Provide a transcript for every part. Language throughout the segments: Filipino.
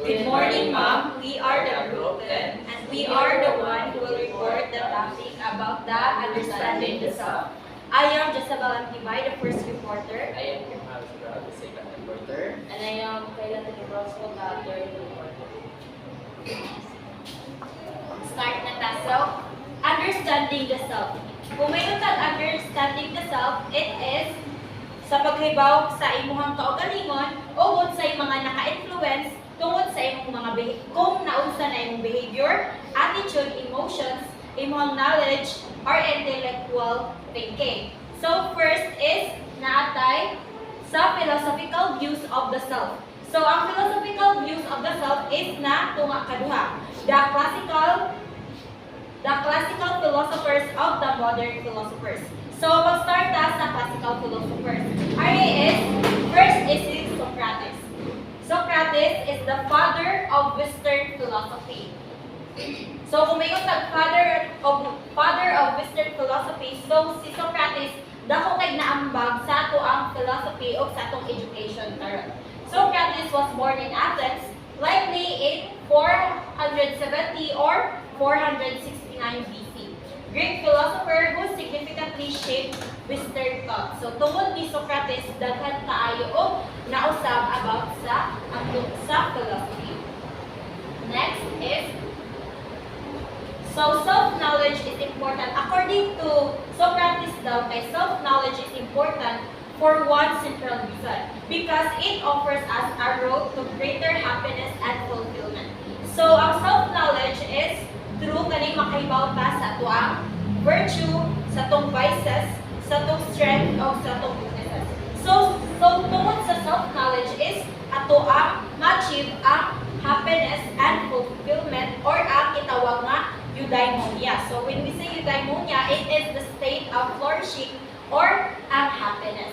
Good morning, Ma'am. We are the group 10, and we are the one who will report the topic about the understanding the self. I am Josabel Antibay, the first reporter. I am Kim Halsbra, the second reporter. And I am Kayla Tenebroso, the third reporter. Start na ta. So, understanding the self. Kung may utag understanding the self, it is sa paghibaw sa imuhang kaugalingon o sa mga naka-influence tungod sa imong mga kung naunsa na imong behavior, attitude, emotions, imong knowledge, or intellectual thinking. So first is naatay sa philosophical views of the self. So ang philosophical views of the self is na tunga kaduha. The classical philosophers of the modern philosophers. So mag-start ta sa classical philosophers. First is Socrates. Socrates is the father of Western philosophy. So kung may utag father of Western philosophy, so si Socrates dako kay naambag sa ato ang philosophy o sa atong education karon. Socrates was born in Athens, likely in 470 or 469 BC. Greek philosopher who significantly shaped Western thought. So tungod ni Socrates daghan kaayo og nausab about sa philosophy. Next is self-knowledge is important. According to Socrates daw, self-knowledge is important for one central reason. Because it offers us a road to greater happiness and fulfillment. So, ang self-knowledge is through kaning makahibaw ta sa tuang virtue, sa tong vices, sa tong strength, o sa tong weaknesses. So tungod sa self-knowledge is ato ang ma-achieve ang happiness and fulfillment or ang itawag nga eudaimonia. So when we say eudaimonia, it is the state of flourishing or ang happiness.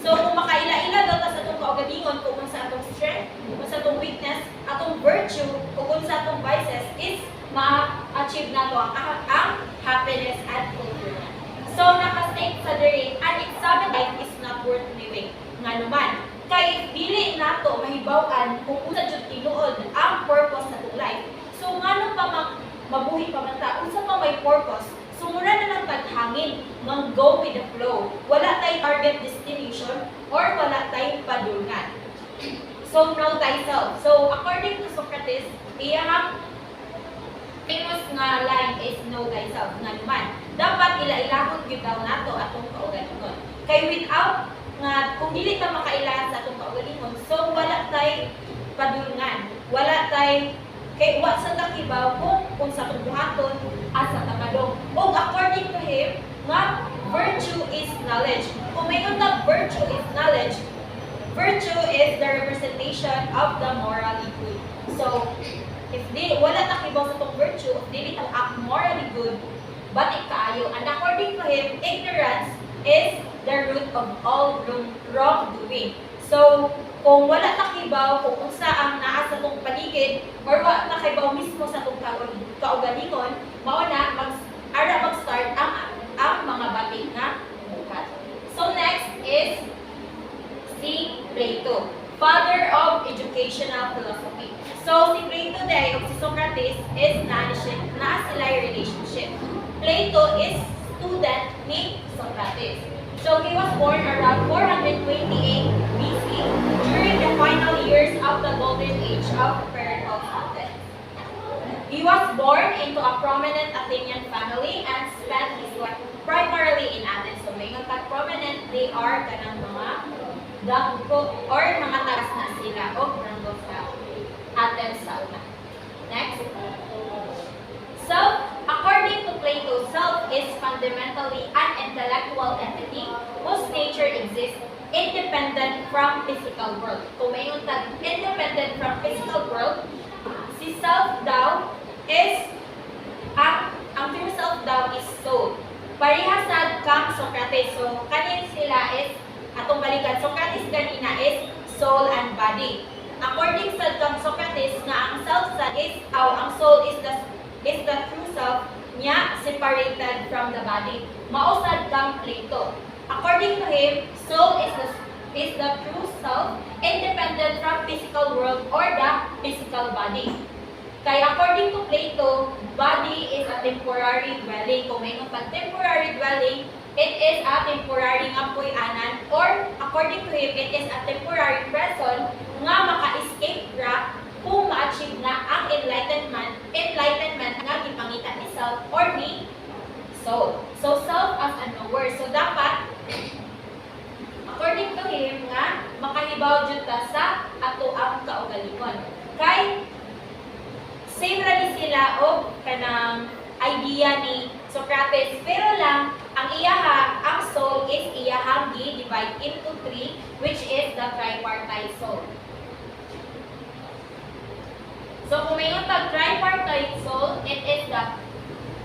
So kung makaila-ila daw ta sa atong kaugalingon kung sa atong strength, kung sa atong weakness, atong virtue, o kung sa atong vices is ma-achieve nato ang happiness and fulfillment. So naka-state sa diri, an examined life is not worth living. Nga naman, kay dili nato mahibaw-an kung unsa jud tinuod ang purpose sa atong life. So ngano pa mabuhi pa man ta, unsa pa may purpose? So mura na lang taghangin, mang go with the flow. Wala tay target destination or wala tay padulngan. So know thyself. So according to Socrates, iyang famous nga line is know thyself. Nga naman, dapat ila-ilahon gyud daw nato atong kaugalingon. Kay without nga kung dili ta makailahan sa atong kaugalingon, so wala tay padulngan. Wala tay kay wa sa takibaw kung sa atong buhaton asa ta kadong. Og according to him, nga virtue is knowledge. Kung may utang virtue is knowledge, virtue is the representation of the morally good. So if wala takibaw sa tong virtue, if dili ta act morally good, batik kaayo. And according to him, ignorance is the root of all wrongdoing. So, kung wala takibaw, kung unsa ang naa sa tong paligid, or wala takibaw mismo sa tong kaugalingon, mao na mag-start ang mga batik na buhat. So, next is si Plato, father of educational philosophy. So, si Plato day o si Socrates is na sila relationship. Plato is student ni Socrates. So, he was born around 428 BC during the final years of the golden age of Pericles Athens. He was born into a prominent Athenian family and spent his life primarily in Athens. So, may prominent, they are kanang mga dangko or mga taas na sila o ranggo sa Athens sa una. Next. According to Plato, self is fundamentally an intellectual entity whose nature exists independent from physical world. Kung may untag independent from physical world, si self daw is ang term self daw is soul. Parihasad kang Socrates. So kanin sila is atong balikan. Socrates ganina is soul and body. According sa kang Socrates nga ang self is ang soul is the true self niya separated from the body. Mausad kang Plato. According to him, soul is is the true self, independent from physical world or the physical body. Kaya according to Plato, body is a temporary dwelling. Kung may pag temporary dwelling, it is a temporary nga puy-anan, or according to him, it is a temporary person nga maka-escape ra kung ma-achieve na ang enlightenment nga gipangita ni self or ni soul. So self as a knower. So dapat according to him nga makahibaw jud ta sa ato ang kaugalingon. Kay same ra ni sila og kanang idea ni Socrates, pero lang ang ang soul is iyahang gi-divide into three, which is the tripartite soul. So kung may tripartite soul, it is the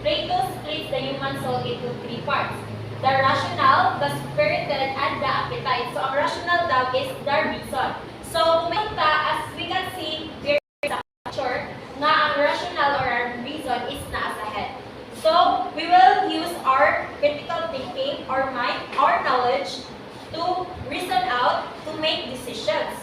Plato splits the human soul into three parts: the rational, the spirited, and the appetite. So ang rational daw is the reason. So kung as we can see here sa picture, na ang rational or our reason is naas ahead. So we will use our critical thinking, our mind, our knowledge to reason out, to make decisions.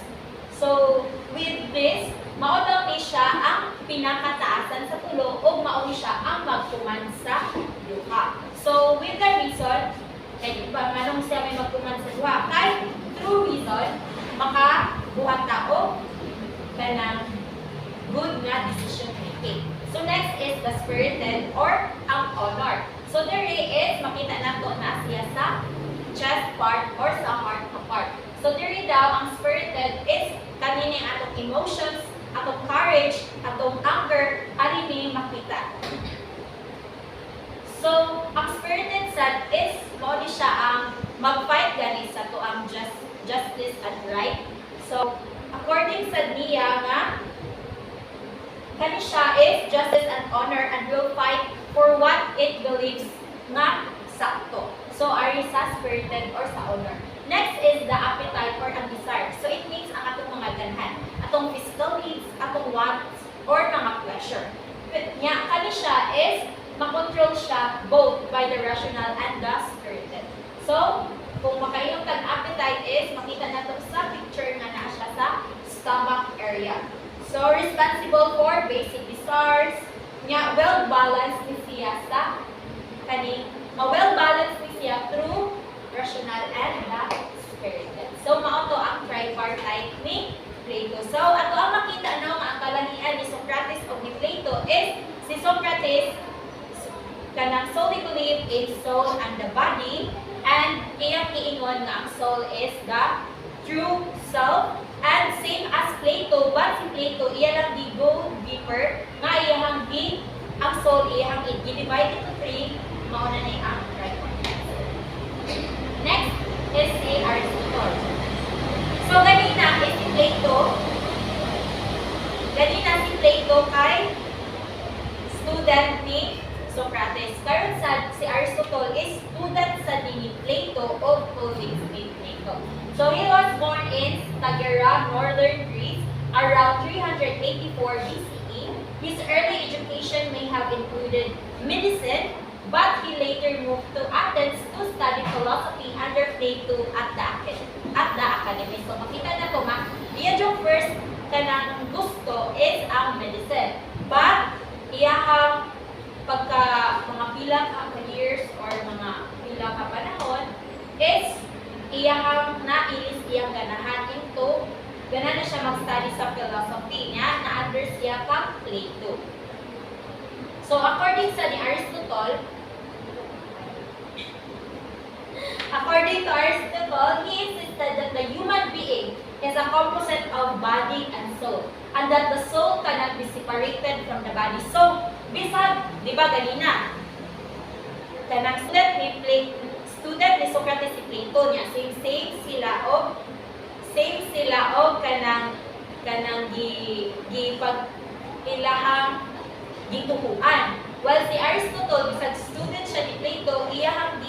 So with this, mao daw ni siya ang pinakataasan sa tulo o mao ni siya ang magtuman sa duha. So with the reason, kaya ba manong siya may magtuman sa duha? Kay through reason, makabuhat tao kanang good nga decision making. So next is the spirited or ang honor. So there is, makita nato na siya sa chest part or sa heart part. So there daw, ang spirited is kanini atong emotions, atong courage, atong anger, arini makita. So ang spirited sad is mo siya ang mag-fight gani sa to ang justice and right. So according sa niya nga kani siya is justice and honor and will fight for what it believes nga sakto. So are you sa spirited or sa honor? Next is the appetite or ang desire. So it means ang atong mga ganhan, atong physical needs, atong wants, or mga pleasure. Nya kani siya is makontrol siya both by the rational and the spirited. So kung makayong tag-appetite is makita nato sa picture nga naa siya sa stomach area. So, responsible for basic desires, nga well-balanced ni siya sa kani, well-balanced ni siya through rational and the spirited. So, mao to ang tripartite ni Plato. So, ato ang makita no nga ang kalahian ni Socrates o ni Plato is si Socrates kanang solely believe in soul and the body, and iyang giingon nga ang soul is the true self. And same as Plato, but si Plato, iya lang di go deeper, nga iyahang ang soul, iyahang i-divide into three, mauna na ang tripartite. Next is si Aristotle. So, ganina si Plato kay student ni Socrates. Karon sad si Aristotle is student sa ni Plato of colleagues with Plato. So he was born in Stagira, northern Greece, around 384 BCE. His early education may have included medicine, but he later moved to Athens to study philosophy under Plato at the academy. So makita na to iya yung first kanang gusto is ang medicine. But iyahang pagka mga pila ka years or mga pila ka panahon is iyahang nailis iyang ganahan into gana na siya mag-study sa philosophy niya na under siya kang Plato. So according to Aristotle, he insisted that the human being is a composite of body and soul, and that the soul cannot be separated from the body. So bisag, di ba ganina? Kanang student ni Socrates si Plato niya, same sila og kanang pag ilahang gituhuan. While si Aristotle, bisag student siya ni Plato, iyahang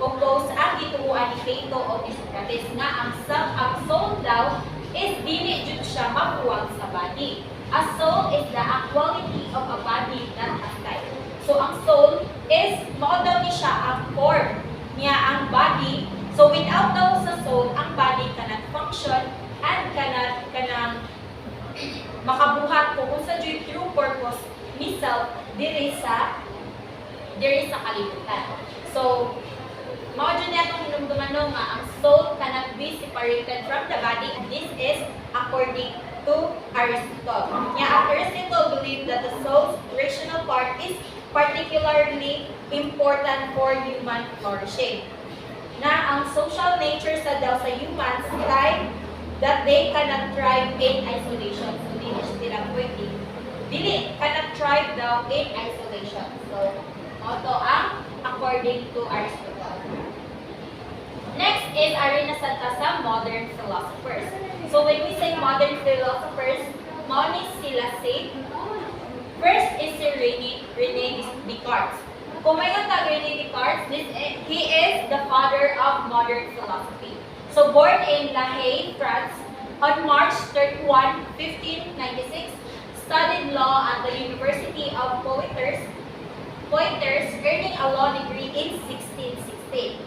oppose ang gituhuan ni Plato o ni Socrates nga ang soul daw is dili jud siya mabuwag sa body. A soul is the actuality of a body that has life. So ang soul is mao daw ni siya ang form niya ang body So without daw sa soul, ang body cannot function and kanang makabuhat kung sa true purpose ni self diri sa kalibutan. So mao jud atong hinumduman no nga ang soul cannot be separated from the body, and this is according to Aristotle. Aristotle believed that the soul's rational part is particularly important for human flourishing. Na ang social nature sa daw sa humans kay that they cannot thrive in isolation. So dili sila pwede. Dili cannot thrive daw in isolation. So mao to ang according to Aristotle. Next is ari na sa modern philosophers. So when we say modern philosophers, mao ni sila say first is si René Descartes. Kung may tag René Descartes, he is the father of modern philosophy. So born in La Haye, France, on March 31, 1596, studied law at the University of Poitiers, earning a law degree in 1616.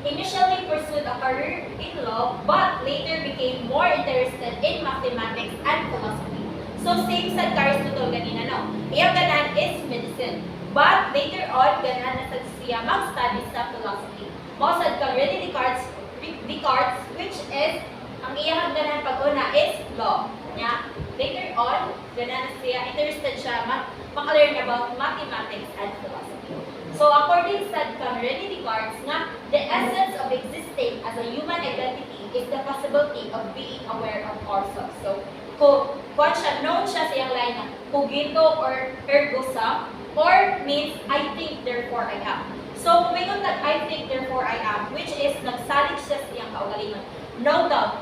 Initially pursued a career in law, but later became more interested in mathematics and philosophy. So same sa Aristotle ganina no. Iyang ganan is medicine. But later on, ganan na sa siya mag-study sa philosophy. Mao sad kang René Descartes, which is ang iyang ganan pag-una is law. Later on, ganan na siya interested siya maka-learn about mathematics and philosophy. So according sa kang René Descartes nga, the essence of existing as a human identity is the possibility of being aware of ourselves. So kung known siya sa iyang line na cogito or ergo sum, or means I think therefore I am. So kung may that I think therefore I am, which is nagsalig siya sa iyang kaugalingon. No doubt,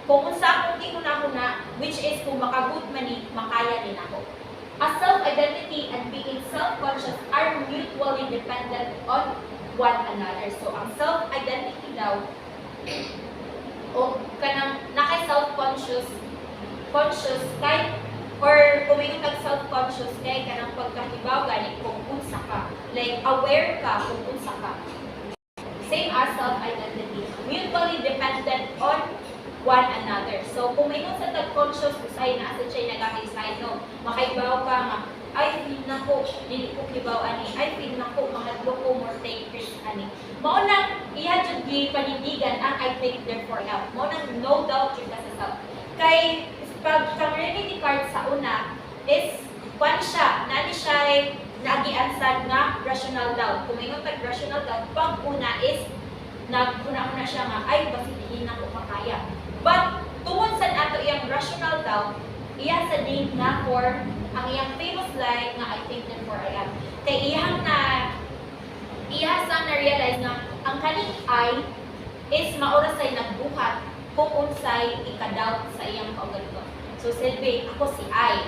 kung unsa akong huna, which is kung makagut man ni, makaya din ako. A self-identity and being self-conscious are mutually dependent on one another. So ang self-identity daw, o kanang naka-self-conscious, kay or kung may self-conscious kay kanang pagkahibaw gani kung unsa ka, like aware ka kung unsa ka. Same as self-identity, mutually dependent on one another. So kung may sa conscious usay na asa siya nagakisay no, makaibaw ka nga ay feel na ko dili ko kibaw ani, ay feel na ko mahadlo ko more takers ani. Mao nang iya jud gi panindigan ang I think therefore I am. Mao nang no doubt jud ka sa self. Kay pag kang René Descartes sa una is kwan siya, nani siya nagiansad nga rational doubt. Kung may rational doubt, pag una is naguna-una siya nga ay basihin na ko makaya. But tungod sa ato iyang rational doubt, iya sa din na for ang iyang famous line nga I think therefore I am. Kay iya sa na-realize nga ang kaning I is maura say nagbuhat kung unsay ika-doubt sa iyang kaugalingon. So silbi, ako si I.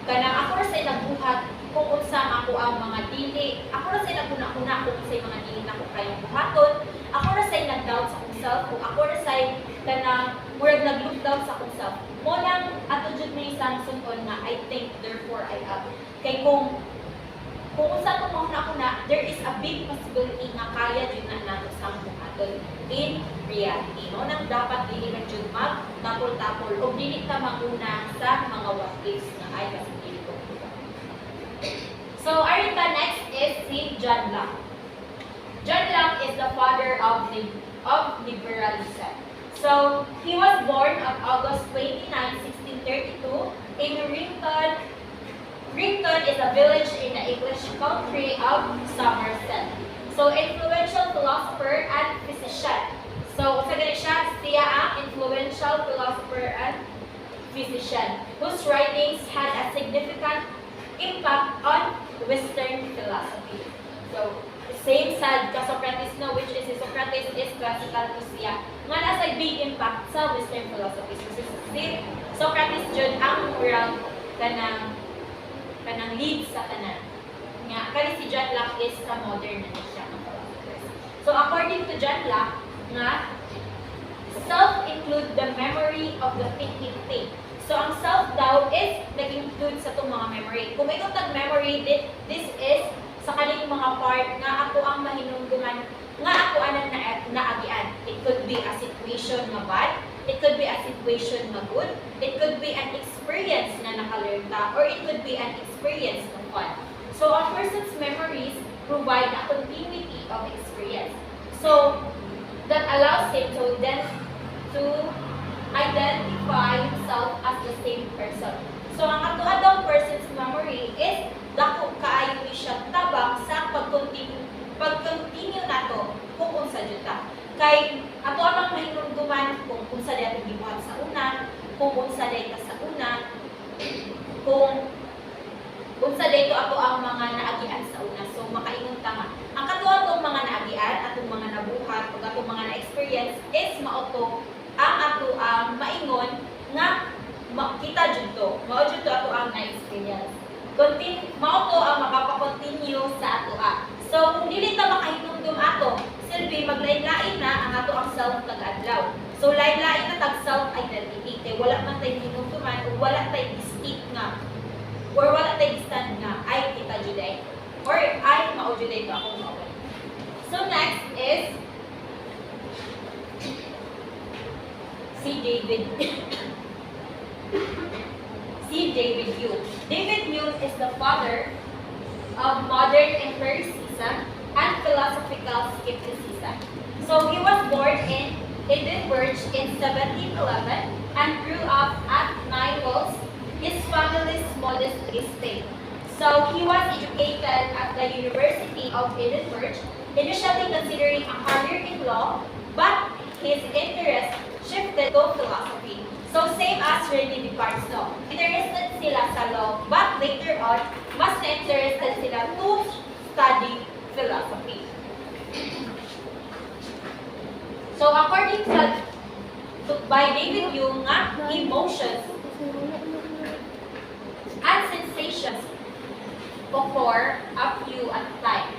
Kanang ako ra say nagbuhat kung unsa ako ang mga dili. Ako ra say naguna-una kung unsay mga dili nako kayong buhaton. Ako ra say nag-doubt sa akong self, kung ako ra say kanang murag nag-look down sa akong self. Mo nang ato jud ni Samson on nga I think therefore I am. Kay kung unsa to mo na there is a big possibility nga kaya jud na nato sa akong buhaton in reality. Mo nang dapat dili ra jud mag-tapol-tapol o dili ta maguna sa mga what ifs nga ay kasi dili ko. So our next is si John Locke. John Locke is the father of liberalism. So he was born on August 29, 1632 in Rington. Rington is a village in the English country of Somerset. So influential philosopher and physician. So sa ganit siya ang influential philosopher and physician whose writings had a significant impact on Western philosophy. So same sa Socrates no, which is si Socrates is classical to siya. Nga nasa big impact sa Western philosophy. So si Socrates jud ang murag kanang lead sa tanan. Nga kani si John Locke is sa modern na siya ng philosophers. So according to John Locke, nga self include the memory of the thinking thing. So ang self daw is nag-include sa itong mga memory. Kung may tag memory, this is sa kaning mga part nga ako ang mahinungduman nga ako anan naagian. It could be a situation nga bad, it could be a situation nga good, it could be an experience na nakalearn ta, or it could be an experience na fun. So a person's memories provide a continuity of experience. So that allows him to identify himself as the same person. So ang ato-adong person's memory is dako kaayo ni siya tabang sa pag-continue nato kung unsa jud ta. Kay ato ang mahinungduman kung unsa dayon gibuhat sa una, kung unsa dayon sa una, kung unsa dayon ato ang mga naagian sa una. So makaingon ta nga ang katuwa tong mga naagian atong mga nabuhat ug atong mga na-experience is mauto ang ato ang maingon nga kita jud to. Mao jud to ato ang na-experience. Mao to ang makapakontinue sa ato a. So, kung dili ta makahinumdum ato, silbi maglain-lain na ang ato ang self nag-adlaw. So, lain-lain na tag self-identity. Kay wala man tayo hinumduman o wala tayo distinct nga or wala tayo distant nga ay kita juday or ay mao juday to ako mao. So, next is si David Hume. David Hume is the father of modern empiricism and philosophical skepticism. So he was born in Edinburgh in 1711 and grew up at Newells, his family's modest estate. So he was educated at the University of Edinburgh, initially considering a career in law, but his interest shifted to philosophy. So same as René Descartes, no? Interested sila sa law, but later on, mas na-interested sila to study philosophy. So according by David Hume, nga, emotions and sensations occur a few at a time.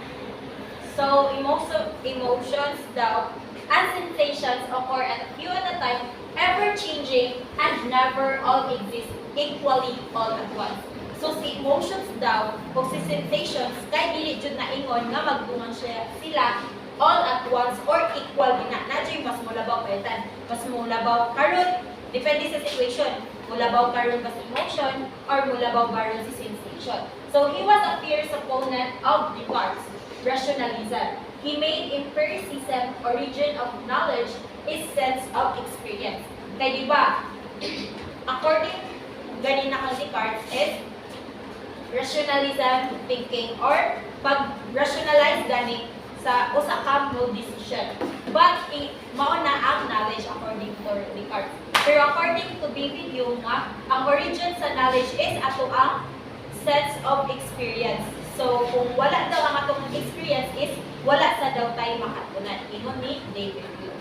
So emotions daw and sensations occur at a few at a time, ever-changing and never all exist equally all at once. So si emotions daw o si sensations kay dili jud na ingon nga magbungan sila all at once or equal na. Nadyo mas mulabaw kaytan, mas mulabaw karon depende sa situation. Mulabaw karon ba si emotion or mulabaw karon si sensation. So he was a fierce opponent of Descartes' rationalism. He made empiricism, origin of knowledge, is sense of experience. Kaya diba, according ganin na kang Descartes is rationalism thinking or pag-rationalize gani sa usa ka no decision. But mao na ang knowledge according to Descartes. Pero according to David Hume nga, ang origin sa knowledge is ato ang sense of experience. So kung wala daw ang atong experience is wala sa daw tayo makatunan. Ingon ni David Hume.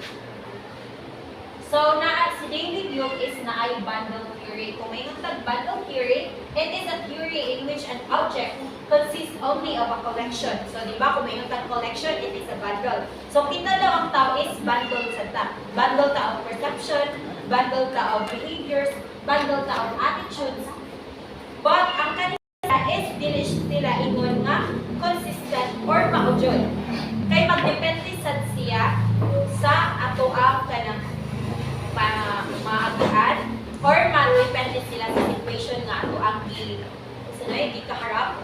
So si David Hume is naay bundle theory. Kung may tag bundle theory, it is a theory in which an object consists only of a collection. So di ba kung may tag collection, it is a bundle. So kita daw ang tao is bundle sa ta. Bundle ta of perception, bundle ta of behaviors, bundle ta of attitudes. But ang kanila is dili sila ingon nga consistent or maudyon. Kay magdepende sad siya sa ato ang kanang maagaan or magdepende sila sa situation nga ato ang gikaharap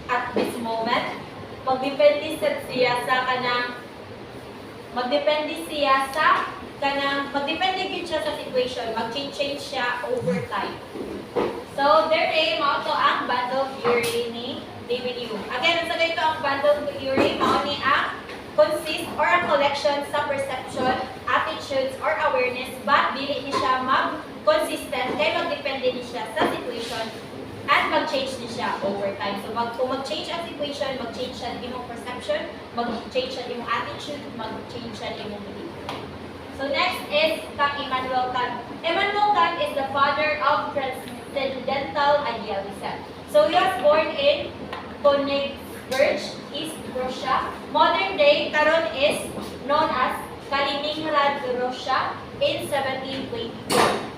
at this moment. Magdepende sad siya sa kanang magdepende gyud siya sa situation, mag-change siya over time. So, there mao to ang bundle theory ni David Hume. Again, sa ganito ang bundle theory, mao ni ang consist or a collection sa perception, attitudes, or awareness, but dili ni siya mag-consistent, kaya magdepende ni siya sa situation, at mag-change ni siya over time. So, kung mag-change ang situation, mag-change siya imong perception, mag-change siya imong attitude, mag-change siya imong behavior. So, next is kang Immanuel Kant. Immanuel Kant is the father of transcendental idealism. So, he was born in Königsberg, East Prussia. Modern day, karon is known as Kaliningrad, Russia in 1722.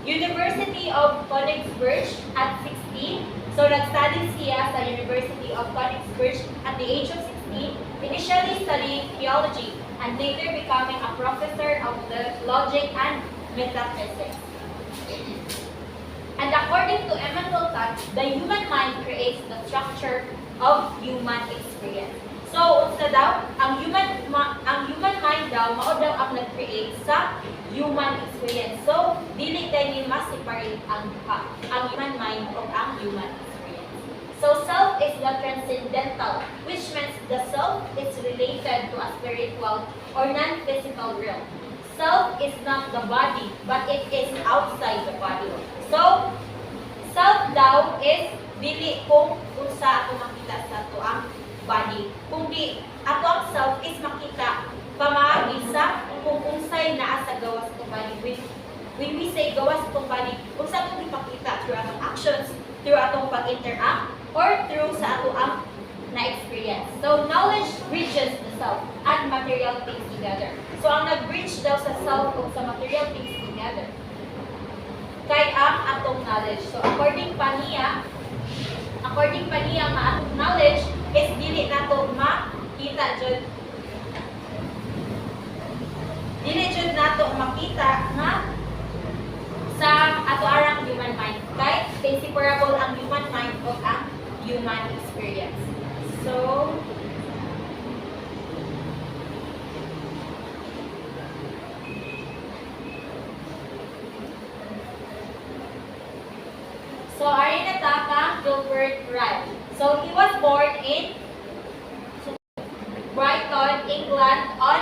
University of Königsberg at 16, So nag-study siya sa University of Königsberg at the age of 16, initially studying theology and later becoming a professor of the logic and metaphysics. And according to Immanuel Kant, the human mind creates the structure of human experience. So, unsa daw, ang human mind daw mao daw ang nag-create sa human experience. So, dili tayo ni ma-separate ang human mind o ang human experience. So, self is the transcendental, which means the self is related to a spiritual or non-physical realm. Self is not the body, but it is outside the body. So, self daw is dili kung unsa ato makita sa ato ang body. Kung di ato ang self is makita pamaagi sa kung unsay naa sa gawas ng body. When we say gawas ng body, unsa atong ipakita through atong actions, through atong pag-interact, or through sa ato ang na-experience. So, knowledge bridges the self and material things together. So, ang nag-bridge daw sa self o sa material things together kay ang atong knowledge. So, according pa niya nga atong knowledge is dili nato makita jud. Dili jud nato makita nga sa ato arang human mind. Kay inseparable ang human mind o ang human experience. So, ari na ta ka Gilbert Ryle. So, he was born in Brighton, England on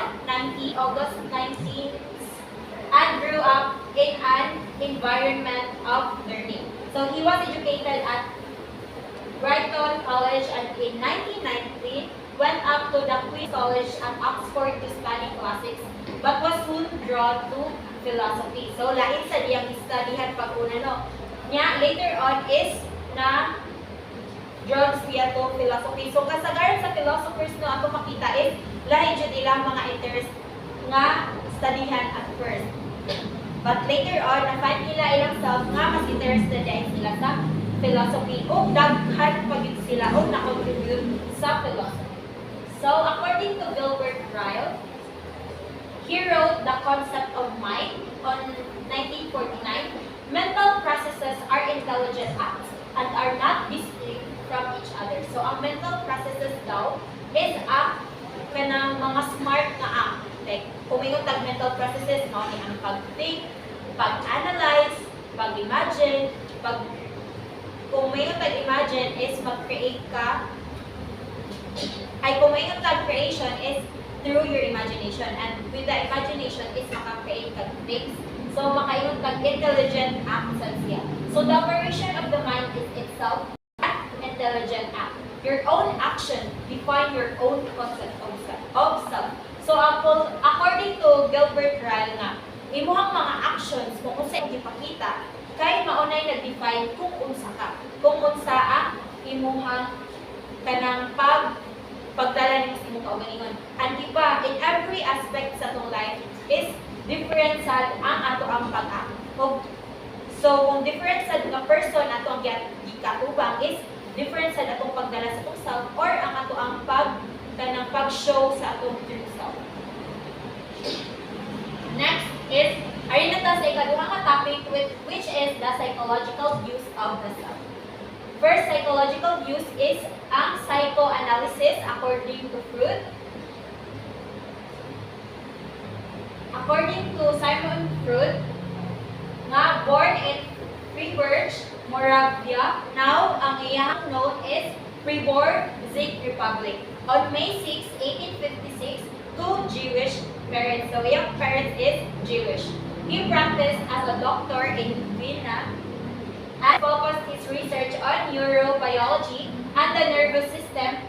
August 19th and grew up in an environment of learning. So, he was educated at Brighton College and in 1990 went up to the Queen's College at Oxford to study classics but was soon drawn to philosophy. So, lain sa diyang studyhan pag-una, no? Nya, later on is na drawn siya to philosophy. So, kasagaran sa philosophers no, ato makita is lahi jud ilang mga interest nga studyhan at first. But later on, na-find nila ilang self nga mas interested din sila sa philosophy o daghan pa gyud sila o na-contribute sa philosophy. So, according to Gilbert Ryle, he wrote The Concept of Mind on 1949. Mental processes are intelligent acts and are not distinct from each other. So, ang mental processes daw is kanang mga smart na act. Like, kung yung mental processes, no, ang pag-think, pag-analyze, pag-imagine, kung may imagine is mag-create ka, kung may creation is through your imagination, and with the imagination is maka-create ka things. So, makaingon kag intelligent act sa siya. So, the operation of the mind is itself an intelligent act. Your own action define your own concept of self. So, according to Gilbert Ryle nga, imuhang mga actions kung unsa imong ipakita, kay maunay nag-define kung unsa ka. Kung unsa ang imuhang kanang pagdala nimo sa imong kaugalingon. And iba, in every aspect sa itong life is different sad ang ato ang pag-act. So, kung different sad nga person ato ang gikatubang is different sad atong pagdala sa atong self or ang ato ang pag-show sa atong true self. Next is, ari na ta sa ikaduhang nga topic which is the psychological views of the self. First psychological views is ang psychoanalysis according to Freud. According to Sigmund Freud, nga born in Freiburg, Moravia, now ang iyang known is Freiburg Czech Republic. On May 6, 1856, two Jewish parents. So, iyang parents is Jewish. He practiced as a doctor in Vienna and focused his research on neurobiology and the nervous system,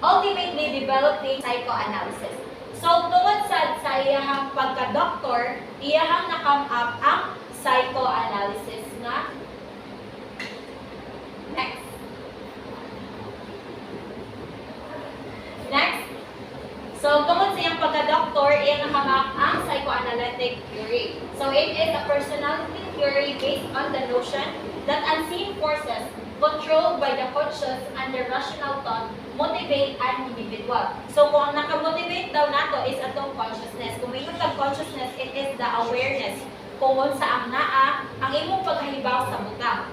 ultimately developing psychoanalysis. So, tungod sa iyahang pagka-doktor, iyahang na-come up ang psychoanalysis nga. Next. So, tungod sa iyang pagka-doktor, iyang na-come up ang psychoanalytic theory. So, it is a personality theory based on the notion that unseen forces controlled by the conscious and the rational thought motivate an individual. So kung ang nakamotivate daw nato is atong consciousness, kung may consciousness, it is the awareness kung sa ang naa ang imong paghahibaw sa butang.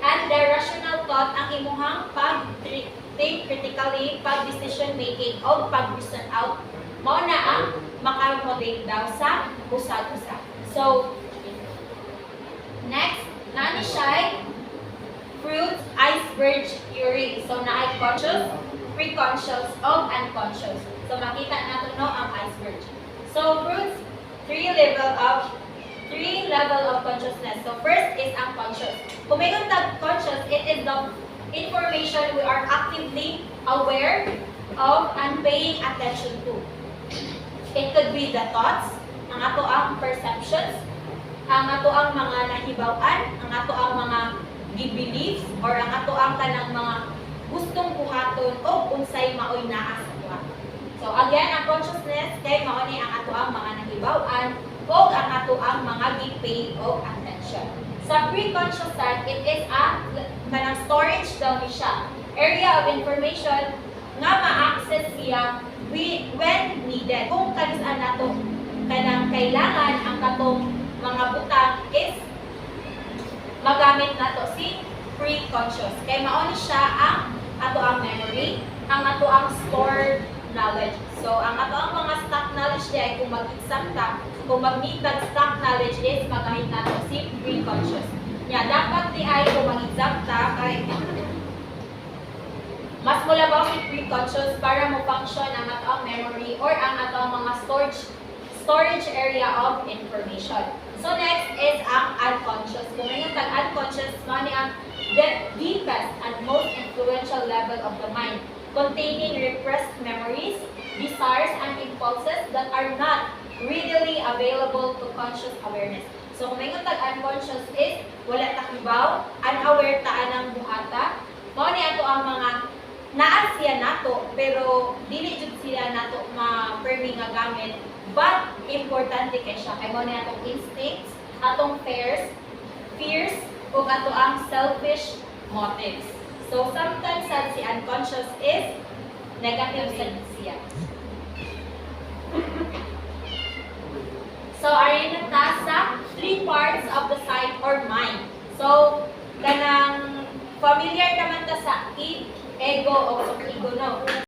And the rational thought ang imuhang pag-think critically, pag-decision making, o pag-reason out, mao na ang makamotivate daw sa usad-usad. So, next, nani siya fruit iceberg theory. So, na ay conscious, pre-conscious, o unconscious. So, makita natin no ang iceberg. So, fruits, three level of consciousness. So, first is unconscious. Kung may conscious, it is the information we are actively aware of and paying attention to. It could be the thoughts, ang ato ang perceptions, ang ato ang mga nahibaw-an, ang ato ang mga beliefs, or ang ato ang kanang mga gustong buhaton o unsay maoy naa sa buhat. So again, ang consciousness kay mao ni ang ato ang mga nahibaw-an o ang ato ang mga gi-pay o attention. Sa pre-conscious side, it is a kanang storage daw ni siya. Area of information nga ma-access siya when needed. Kung kanisaan nato kanang kailangan ang katong mga butang is magamit nato si pre-conscious. Kay mao ni siya ang ato ang memory, ang ato ang stored knowledge. So ang ato ang mga stock knowledge diay kung mag-exam ta, kung mag-need tag stock knowledge is magamit nato si pre-conscious. Ya dapat di ay kung mag-exam ta kay mas mulabaw si pre-conscious para mo function ang ato ang memory or ang ato ang mga storage area of information. So next is ang unconscious. Kung may yung unconscious, mani ang deepest and most influential level of the mind, containing repressed memories, desires, and impulses that are not readily available to conscious awareness. So kung may yung unconscious is wala takibaw, unaware taan ng buhata, mao ni ato ang mga naa siya nato pero dili jud siya nato ma-permi nga gamit. But, importante kay siya. Kay mo na atong instincts, atong fears, o ato ang selfish motives. So, sometimes si unconscious is negative sa siya. So, arin na ta sa three parts of the sight or mind. So, kanang familiar naman ta sa ego o sa ego, no?